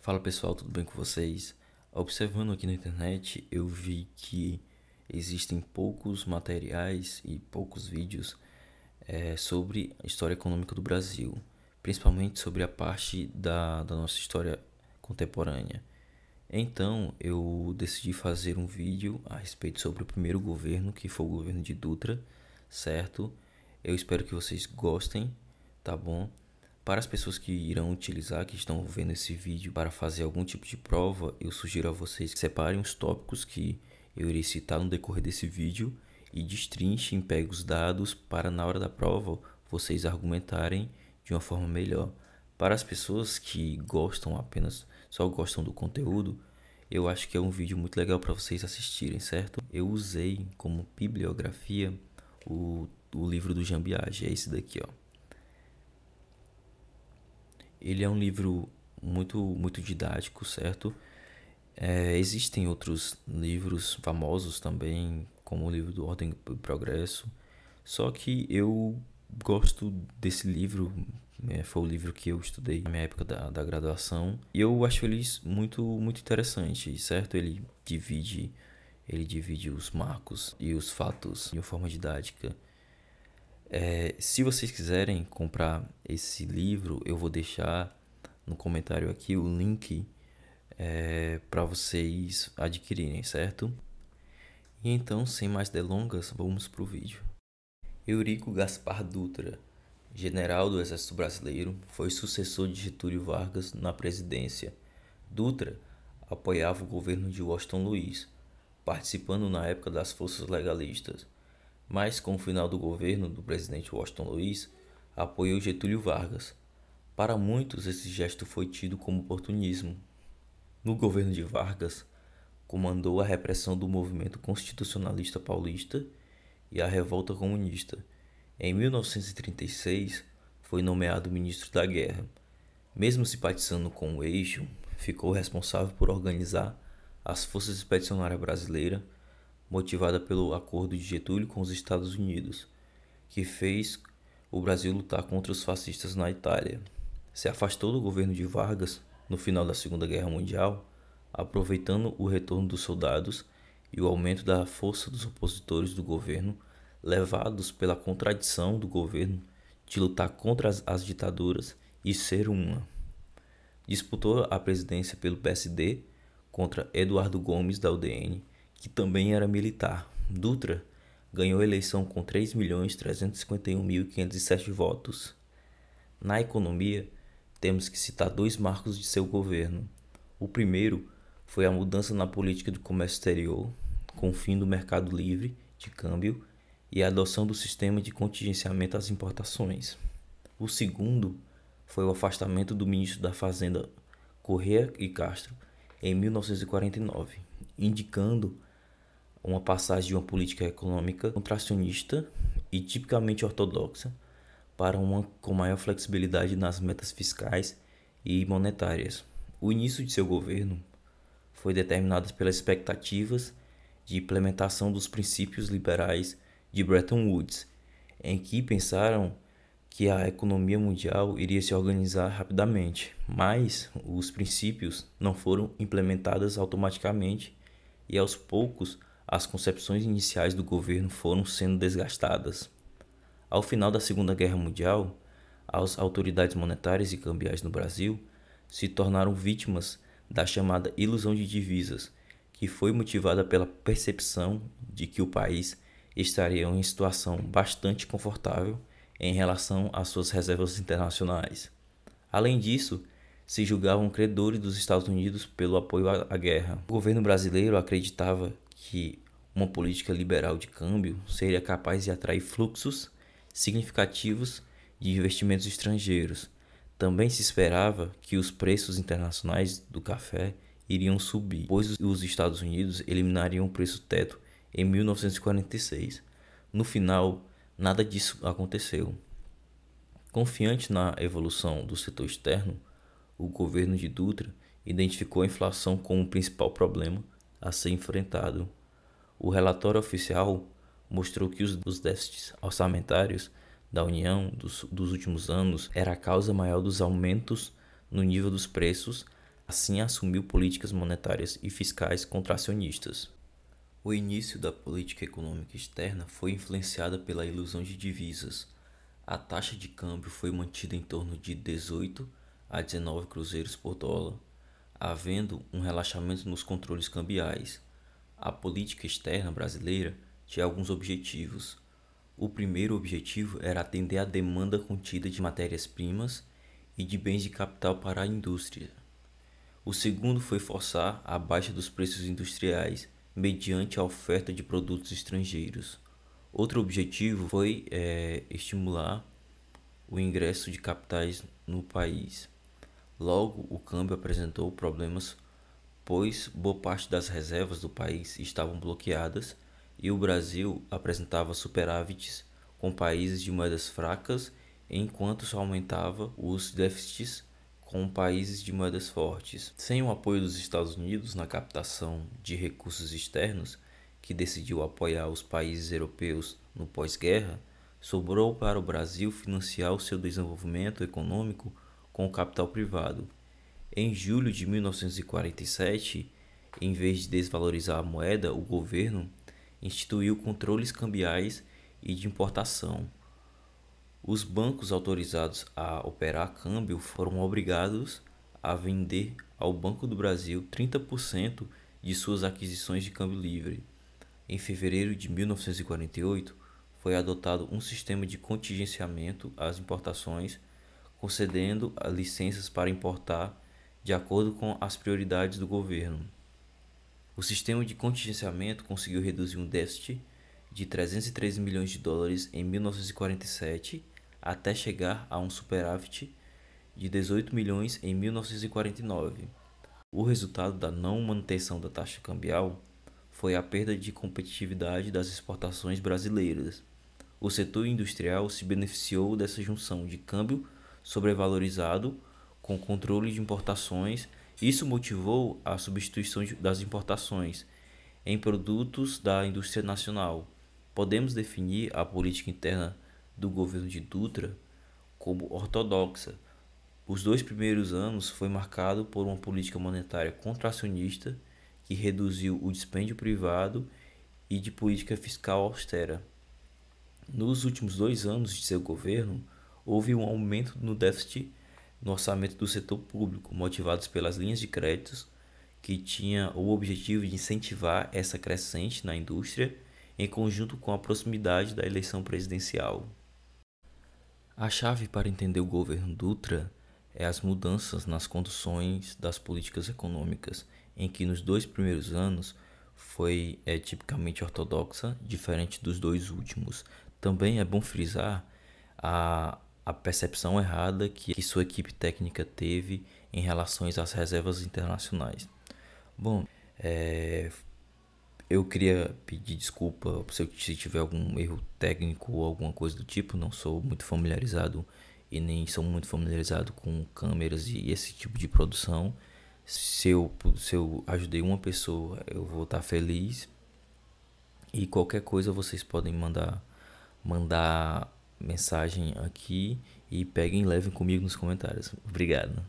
Fala pessoal, tudo bem com vocês? Observando aqui na internet, eu vi que existem poucos materiais e poucos vídeos sobre a história econômica do Brasil, principalmente sobre a parte da nossa história contemporânea. Então, eu decidi fazer um vídeo a respeito sobre o primeiro governo, que foi o governo de Dutra, certo? Eu espero que vocês gostem, tá bom? Para as pessoas que irão utilizar, que estão vendo esse vídeo para fazer algum tipo de prova, eu sugiro a vocês que separem os tópicos que eu irei citar no decorrer desse vídeo e destrinchem, peguem os dados para na hora da prova vocês argumentarem de uma forma melhor. Para as pessoas que gostam apenas, só gostam do conteúdo, eu acho que é um vídeo muito legal para vocês assistirem, certo? Eu usei como bibliografia o livro do Jean Piaget, é esse daqui, ó. Ele é um livro muito didático, certo? Existem outros livros famosos também, como o livro do Ordem e Progresso. Só que eu gosto desse livro, foi o livro que eu estudei na minha época da graduação. E eu acho ele muito interessante, certo? Ele divide os marcos e os fatos de uma forma didática. Se vocês quiserem comprar esse livro, eu vou deixar no comentário aqui o link para vocês adquirirem, certo? E então, sem mais delongas, vamos para o vídeo. Eurico Gaspar Dutra, general do Exército Brasileiro, foi sucessor de Getúlio Vargas na presidência. Dutra apoiava o governo de Washington Luiz, participando na época das forças legalistas. Mas com o final do governo do presidente Washington Luiz, apoiou Getúlio Vargas. Para muitos, esse gesto foi tido como oportunismo. No governo de Vargas, comandou a repressão do movimento constitucionalista paulista e a revolta comunista. Em 1936, foi nomeado ministro da Guerra. Mesmo simpatizando com o eixo, ficou responsável por organizar as Forças Expedicionárias Brasileiras, motivada pelo acordo de Getúlio com os Estados Unidos, que fez o Brasil lutar contra os fascistas na Itália. Se afastou do governo de Vargas no final da Segunda Guerra Mundial, aproveitando o retorno dos soldados e o aumento da força dos opositores do governo, levados pela contradição do governo de lutar contra as ditaduras e ser uma. Disputou a presidência pelo PSD contra Eduardo Gomes da UDN, que também era militar. Dutra ganhou a eleição com 3.351.507 votos. Na economia, temos que citar dois marcos de seu governo. O primeiro foi a mudança na política do comércio exterior, com o fim do mercado livre de câmbio e a adoção do sistema de contingenciamento às importações. O segundo foi o afastamento do ministro da Fazenda Correa e Castro em 1949, indicando uma passagem de uma política econômica contracionista e tipicamente ortodoxa para uma com maior flexibilidade nas metas fiscais e monetárias. O início de seu governo foi determinado pelas expectativas de implementação dos princípios liberais de Bretton Woods, em que pensaram que a economia mundial iria se organizar rapidamente, mas os princípios não foram implementados automaticamente e aos poucos as concepções iniciais do governo foram sendo desgastadas. Ao final da Segunda Guerra Mundial, as autoridades monetárias e cambiais no Brasil se tornaram vítimas da chamada ilusão de divisas, que foi motivada pela percepção de que o país estaria em situação bastante confortável em relação às suas reservas internacionais. Além disso, se julgavam credores dos Estados Unidos pelo apoio à guerra. O governo brasileiro acreditava que uma política liberal de câmbio seria capaz de atrair fluxos significativos de investimentos estrangeiros. Também se esperava que os preços internacionais do café iriam subir, pois os Estados Unidos eliminariam o preço teto em 1946. No final, nada disso aconteceu. Confiante na evolução do setor externo, o governo de Dutra identificou a inflação como o principal problema a ser enfrentado. O relatório oficial mostrou que os déficits orçamentários da União dos últimos anos era a causa maior dos aumentos no nível dos preços, Assim assumiu políticas monetárias e fiscais contracionistas. O início da política econômica externa foi influenciada pela ilusão de divisas. A taxa de câmbio foi mantida em torno de 18 a 19 cruzeiros por dólar, havendo um relaxamento nos controles cambiais. A política externa brasileira tinha alguns objetivos. O primeiro objetivo era atender à demanda contida de matérias-primas e de bens de capital para a indústria. O segundo foi forçar a baixa dos preços industriais mediante a oferta de produtos estrangeiros. Outro objetivo foi estimular o ingresso de capitais no país. Logo, o câmbio apresentou problemas, pois boa parte das reservas do país estavam bloqueadas e o Brasil apresentava superávites com países de moedas fracas, enquanto só aumentava os déficits com países de moedas fortes. Sem o apoio dos Estados Unidos na captação de recursos externos, que decidiu apoiar os países europeus no pós-guerra, sobrou para o Brasil financiar o seu desenvolvimento econômico com o capital privado. Em julho de 1947, em vez de desvalorizar a moeda, o governo instituiu controles cambiais e de importação. Os bancos autorizados a operar câmbio foram obrigados a vender ao Banco do Brasil 30% de suas aquisições de câmbio livre. Em fevereiro de 1948, foi adotado um sistema de contingenciamento às importações, concedendo licenças para importar de acordo com as prioridades do governo. O sistema de contingenciamento conseguiu reduzir um déficit de 313 milhões de dólares em 1947 até chegar a um superávit de 18 milhões em 1949. O resultado da não manutenção da taxa cambial foi a perda de competitividade das exportações brasileiras. O setor industrial se beneficiou dessa junção de câmbio sobrevalorizado com controle de importações. Isso motivou a substituição das importações em produtos da indústria nacional. Podemos definir a política interna do governo de Dutra como ortodoxa. Os 2 primeiros anos foi marcado por uma política monetária contracionista que reduziu o dispêndio privado e de política fiscal austera. Nos últimos 2 anos de seu governo, houve um aumento no déficit no orçamento do setor público, motivados pelas linhas de créditos, que tinha o objetivo de incentivar essa crescente na indústria, em conjunto com a proximidade da eleição presidencial. A chave para entender o governo Dutra é as mudanças nas conduções das políticas econômicas, em que nos 2 primeiros anos foi tipicamente ortodoxa, diferente dos 2 últimos. Também é bom frisar a percepção errada que sua equipe técnica teve em relação às reservas internacionais. Bom, eu queria pedir desculpa se tiver algum erro técnico ou alguma coisa do tipo. Não sou muito familiarizado e nem sou muito familiarizado com câmeras e esse tipo de produção. Se eu ajudei uma pessoa, eu vou estar feliz. E qualquer coisa vocês podem mandar mensagem aqui e peguem e levem comigo nos comentários. Obrigado.